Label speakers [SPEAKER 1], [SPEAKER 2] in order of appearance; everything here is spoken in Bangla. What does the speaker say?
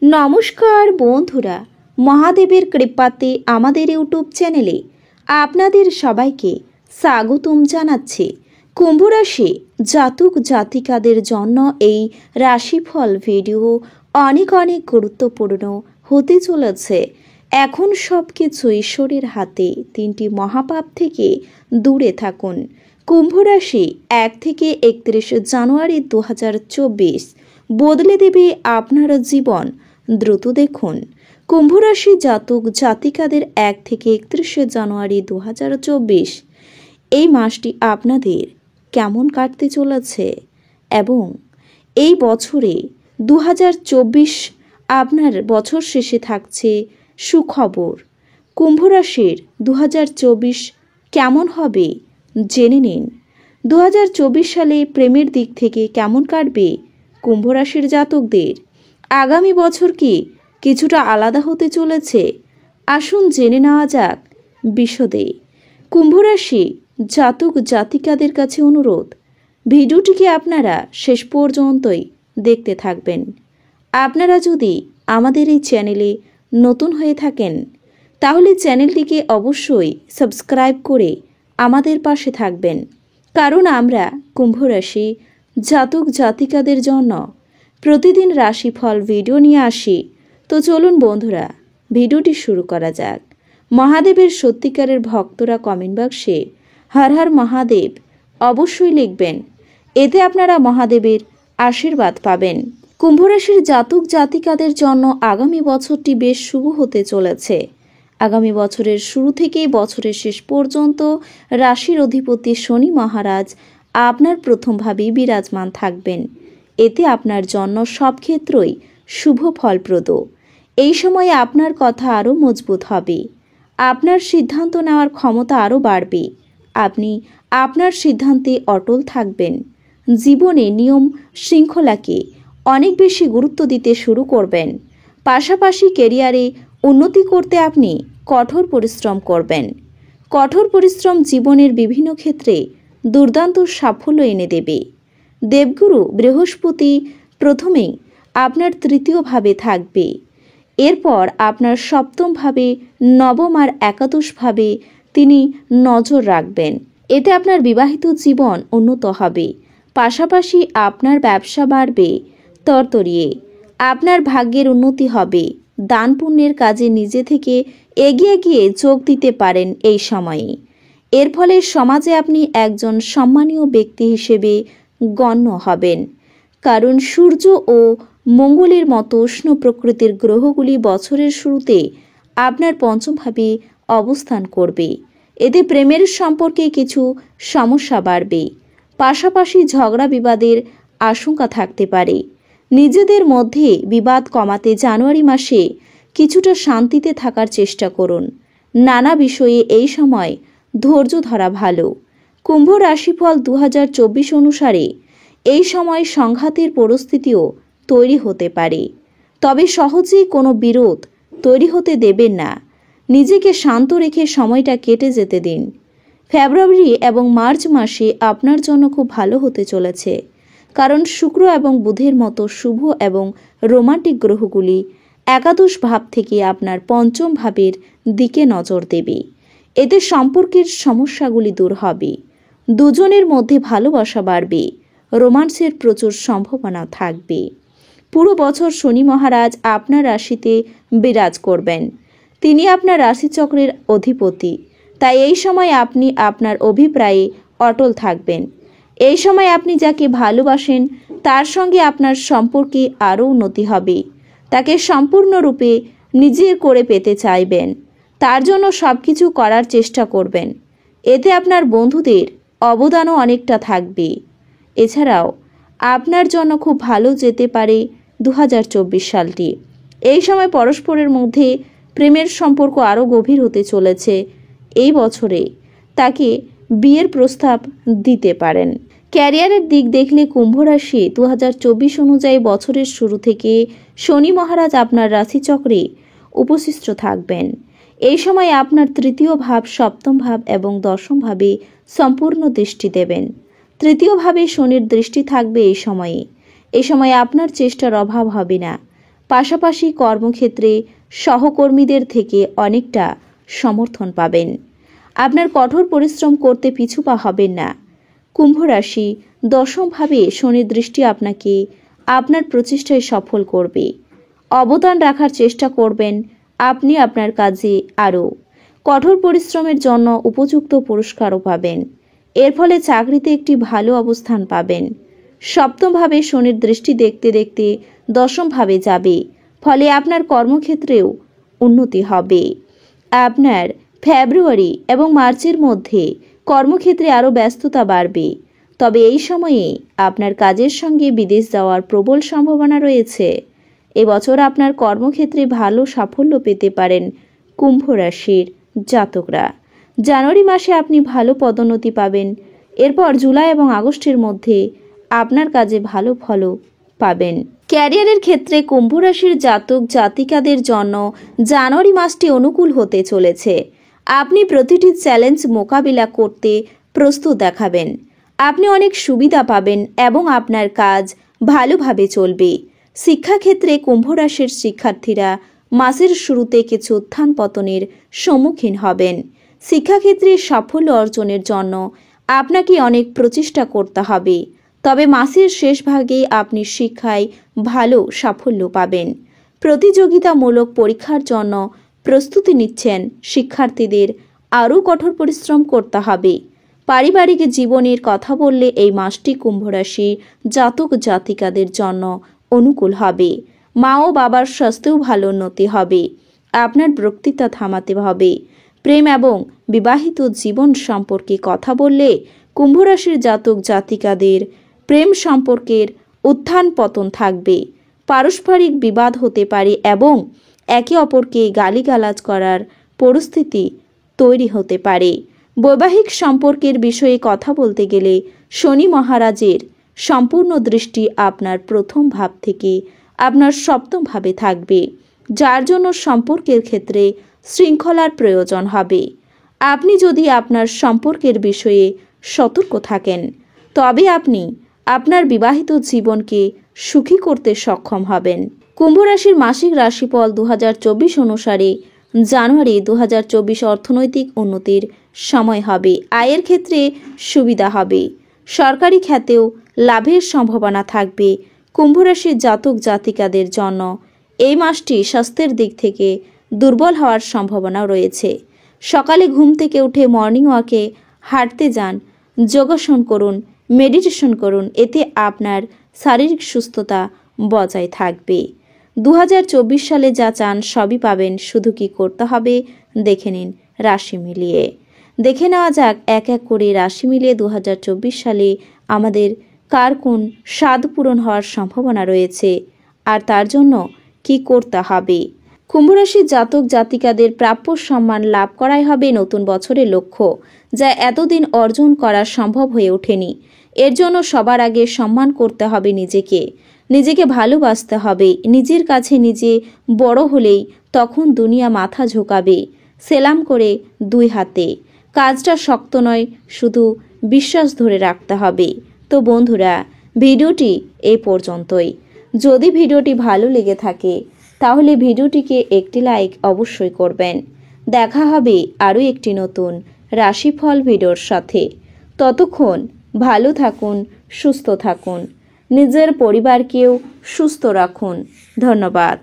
[SPEAKER 1] নমস্কার বন্ধুরা, মহাদেবের কৃপাতে আমাদের ইউটিউব চ্যানেলে আপনাদের সবাইকে স্বাগতম জানাচ্ছি। কুম্ভ রাশি জাতক জাতিকাদের জন্য এই রাশিফল ভিডিও অনেক গুরুত্বপূর্ণ হতে চলেছে। এখন সব কিছু ঈশ্বরের হাতে। 3টি মহাপাপ থেকে দূরে থাকুন। কুম্ভ রাশি 1 থেকে 31 জানুয়ারি 2024 বদলে দেবে আপনার জীবন। দ্রুত দেখুন কুম্ভ রাশি জাতক জাতিকাদের 1 থেকে 31 জানুয়ারি 2024 এই মাসটি আপনাদের কেমন কাটতে চলেছে এবং এই বছরে 2024 আপনার বছর শেষে থাকছে সুখবর। কুম্ভ রাশির 2024 কেমন হবে জেনে নিন। 2024 সালে প্রেমের দিক থেকে কেমন কাটবে কুম্ভ রাশির জাতকদের? আগামী বছর কি কিছুটা আলাদা হতে চলেছে? আসুন জেনে নেওয়া যাক বিশদে। কুম্ভ রাশি জাতক জাতিকাদের কাছে অনুরোধ, ভিডিওটিকে আপনারা শেষ পর্যন্তই দেখতে থাকবেন। আপনারা যদি আমাদের এই চ্যানেলে নতুন হয়ে থাকেন তাহলে চ্যানেলটিকে অবশ্যই সাবস্ক্রাইব করে আমাদের পাশে থাকবেন, কারণ আমরা কুম্ভ রাশি জাতক জাতিকাদের জন্য প্রতিদিন রাশিফল ভিডিও নিয়ে আসি। তো চলুন বন্ধুরা, ভিডিওটি শুরু করা যাক। মহাদেবের সত্যিকারের ভক্তরা কমেন্ট বক্সে হর হর মহাদেব অবশ্যই লিখবেন, এতে আপনারা মহাদেবের আশীর্বাদ পাবেন। কুম্ভ রাশির জাতক জাতিকাদের জন্য আগামী বছরটি বেশ শুভ হতে চলেছে। আগামী বছরের শুরু থেকে বছরের শেষ পর্যন্ত রাশির অধিপতি শনি মহারাজ আপনার প্রথমভাবেই বিরাজমান থাকবেন। এতে আপনার জন্য সব ক্ষেত্রেই শুভ ফলপ্রদ। এই সময়ে আপনার কথা আরও মজবুত হবে। আপনার সিদ্ধান্ত নেওয়ার ক্ষমতা আরও বাড়বে। আপনি আপনার সিদ্ধান্তে অটল থাকবেন। জীবনে নিয়ম শৃঙ্খলাকে অনেক বেশি গুরুত্ব দিতে শুরু করবেন। পাশাপাশি ক্যারিয়ারে উন্নতি করতে আপনি কঠোর পরিশ্রম করবেন। কঠোর পরিশ্রম জীবনের বিভিন্ন ক্ষেত্রে দুর্দান্ত সাফল্য এনে দেবে। দেবগুরু বৃহস্পতি প্রথমেই আপনার 3য় ভাবে থাকবে, এরপর আপনার 7ম ভাবে, 9ম আর 11 ভাবে তিনি নজর রাখবেন। এতে আপনার বিবাহিত জীবন উন্নত হবে। পাশাপাশি আপনার ব্যবসা বাড়বে তরতরিয়ে। আপনার ভাগ্যের উন্নতি হবে। দান পুণ্যের কাজে নিজে থেকে এগিয়ে গিয়ে যোগ দিতে পারেন এই সময়ে। এর ফলে সমাজে আপনি একজন সম্মানীয় ব্যক্তি হিসেবে গণ্য হবেন, কারণ সূর্য ও মঙ্গলের মতো উষ্ণ প্রকৃতির গ্রহগুলি বছরের শুরুতে আপনার 5ম ভাবে অবস্থান করবে। এতে প্রেমের সম্পর্কে কিছু সমস্যা বাড়বে। পাশাপাশি ঝগড়া বিবাদের আশঙ্কা থাকতে পারে। নিজেদের মধ্যে বিবাদ কমাতে জানুয়ারি মাসে কিছুটা শান্তিতে থাকার চেষ্টা করুন। নানা বিষয়ে এই সময় ধৈর্য ধরা ভালো। কুম্ভ রাশিফল 2024 অনুসারে এই সময় সংঘাতের পরিস্থিতিও তৈরি হতে পারে, তবে সহজেই কোনো বিরোধ তৈরি হতে দেবেন না। নিজেকে শান্ত রেখে সময়টা কেটে যেতে দিন। ফেব্রুয়ারি এবং মার্চ মাসে আপনার জন্য খুব ভালো হতে চলেছে, কারণ শুক্র এবং বুধের মতো শুভ এবং রোমান্টিক গ্রহগুলি 11 ভাব থেকে আপনার 5ম ভাবের দিকে নজর দেবে। এতে সম্পর্কের সমস্যাগুলি দূর হবে। দুজনের মধ্যে ভালোবাসা বাড়বে। রোমান্সের প্রচুর সম্ভাবনা থাকবে। পুরো বছর শনি মহারাজ আপনার রাশিতে বিরাজ করবেন। তিনি আপনার রাশিচক্রের অধিপতি, তাই এই সময় আপনি আপনার অভিপ্রায়ে অটল থাকবেন। এই সময় আপনি যাকে ভালোবাসেন তার সঙ্গে আপনার সম্পর্কে আরও উন্নতি হবে। তাকে সম্পূর্ণরূপে নিজের করে পেতে চাইবেন। তার জন্য সব কিছু করার চেষ্টা করবেন। এতে আপনার বন্ধুদের অবদানও অনেকটা থাকবে। এছাড়াও আপনার জন্য খুব ভালো যেতে পারে 2024 সালটি। এই সময় পরস্পরের মধ্যে প্রেমের সম্পর্ক আরও গভীর হতে চলেছে। এই বছরে তাকে বিয়ের প্রস্তাব দিতে পারেন। ক্যারিয়ারের দিক দেখলে কুম্ভ রাশি 2024 অনুযায়ী বছরের শুরু থেকে শনি মহারাজ আপনার রাশিচক্রে উপস্থিত থাকবেন। এই সময় আপনার 3য় ভাব, 7ম ভাব এবং 10ম ভাবে সম্পূর্ণ দৃষ্টি দেবেন। 3য় ভাবে শনির দৃষ্টি থাকবে এই সময়ে। এই সময়ে আপনার চেষ্টার অভাব হবে না। পাশাপাশি কর্মক্ষেত্রে সহকর্মীদের থেকে অনেকটা সমর্থন পাবেন। আপনার কঠোর পরিশ্রম করতে পিছু পা হবেন না। কুম্ভ রাশি, দশমভাবে শনির দৃষ্টি আপনাকে আপনার প্রচেষ্টায় সফল করবে। অবদান রাখার চেষ্টা করবেন। আপনি আপনার কাজে আরও কঠোর পরিশ্রমের জন্য উপযুক্ত পুরস্কারও পাবেন। এর ফলে চাকরিতে একটি ভালো অবস্থান পাবেন। সপ্তমভাবে শনির দৃষ্টি দেখতে দেখতে দশমভাবে যাবে, ফলে আপনার কর্মক্ষেত্রেও উন্নতি হবে। আপনার ফেব্রুয়ারি এবং মার্চের মধ্যে কর্মক্ষেত্রে আরও ব্যস্ততা বাড়বে, তবে এই সময়ে আপনার কাজের সঙ্গে বিদেশ যাওয়ার প্রবল সম্ভাবনা রয়েছে। এবছর আপনার কর্মক্ষেত্রে ভালো সাফল্য পেতে পারেন কুম্ভ রাশির জাতকরা। জানুয়ারি মাসে আপনি ভালো পদোন্নতি পাবেন। এরপর জুলাই এবং আগস্টের মধ্যে আপনার কাজে ভালো ফলও পাবেন। ক্যারিয়ারের ক্ষেত্রে কুম্ভ রাশির জাতক জাতিকাদের জন্য জানুয়ারি মাসটি অনুকূল হতে চলেছে। আপনি প্রতিটি চ্যালেঞ্জ মোকাবিলা করতে প্রস্তুত দেখাবেন। আপনি অনেক সুবিধা পাবেন এবং আপনার কাজ ভালোভাবে চলবে। শিক্ষাক্ষেত্রে কুম্ভ রাশির শিক্ষার্থীরা মাসের শুরুতে কিছু উত্থান পতনের সম্মুখীন হবেন। শিক্ষাক্ষেত্রে সাফল্য অর্জনের জন্য আপনাকে অনেক প্রচেষ্টা করতে হবে, তবে মাসের শেষ ভাগে আপনি শিক্ষায় ভালো সাফল্য পাবেন। প্রতিযোগিতামূলক পরীক্ষার জন্য প্রস্তুতি নিচ্ছেন শিক্ষার্থীদের আরও কঠোর পরিশ্রম করতে হবে। পারিবারিক জীবনের কথা বললে এই মাসটি কুম্ভ রাশি জাতক জাতিকাদের জন্য অনুকূল হবে। মা ও বাবার স্বাস্থ্যেও ভালো উন্নতি হবে। আপনার বক্তৃতা থামাতে হবে। প্রেম এবং বিবাহিত জীবন সম্পর্কে কথা বললে কুম্ভ রাশির জাতক জাতিকাদের প্রেম সম্পর্কের উত্থান পতন থাকবে। পারস্পরিক বিবাদ হতে পারে এবং একে অপরকে গালিগালাজ করার পরিস্থিতি তৈরি হতে পারে। বৈবাহিক সম্পর্কের বিষয়ে কথা বলতে গেলে শনি মহারাজের সম্পূর্ণ দৃষ্টি আপনার প্রথম ভাব থেকে আপনার সপ্তম ভাবে থাকবে, যার জন্য সম্পর্কের ক্ষেত্রে শৃঙ্খলার প্রয়োজন হবে। আপনি যদি আপনার সম্পর্কের বিষয়ে সতর্ক থাকেন, তবে আপনি আপনার বিবাহিত জীবনকে সুখী করতে সক্ষম হবেন। কুম্ভ রাশির মাসিক রাশিফল 2024 অনুসারে জানুয়ারি 2024 অর্থনৈতিক উন্নতির সময় হবে। আয়ের ক্ষেত্রে সুবিধা হবে। সরকারি খাতেও লাভের সম্ভাবনা থাকবে। কুম্ভ রাশির জাতক জাতিকাদের জন্য এই মাসটি স্বাস্থ্যের দিক থেকে দুর্বল হওয়ার সম্ভাবনা রয়েছে। সকালে ঘুম থেকে উঠে মর্নিং ওয়াকে হাঁটতে যান, যোগাসন করুন, মেডিটেশন করুন, এতে আপনার শারীরিক সুস্থতা বজায় থাকবে। 2024 সালে যা চান সবই পাবেন। শুধু কি করতে হবে দেখে নিন রাশি মিলিয়ে। দেখে নেওয়া যাক এক এক করে রাশি মিলিয়ে 2024 সালে আমাদের কার কোন স্বাদ পূরণ হওয়ার সম্ভাবনা রয়েছে আর তার জন্য কি করতে হবে। কুম্ভ রাশির জাতক জাতিকাদের প্রাপ্য সম্মান লাভ করাই হবে নতুন বছরের লক্ষ্য, যা এতদিন অর্জন করা সম্ভব হয়ে ওঠেনি। এর জন্য সবার আগে সম্মান করতে হবে নিজেকে ভালোবাসতে হবে। নিজের কাছে নিজে বড় হলেই তখন দুনিয়া মাথা ঝোঁকাবে সেলাম করে দুই হাতে। কাজটা শক্ত নয়, শুধু বিশ্বাস ধরে রাখতে হবে। তো বন্ধুরা, ভিডিওটি এই পর্যন্তই। যদি ভিডিওটি ভালো লেগে থাকে তাহলে ভিডিওটিকে একটি লাইক অবশ্যই করবেন। দেখা হবে আরও একটি নতুন রাশিফল ভিডিওর সাথে। ততক্ষণ ভালো থাকুন, সুস্থ থাকুন, নিজের পরিবারকেও সুস্থ রাখুন। ধন্যবাদ।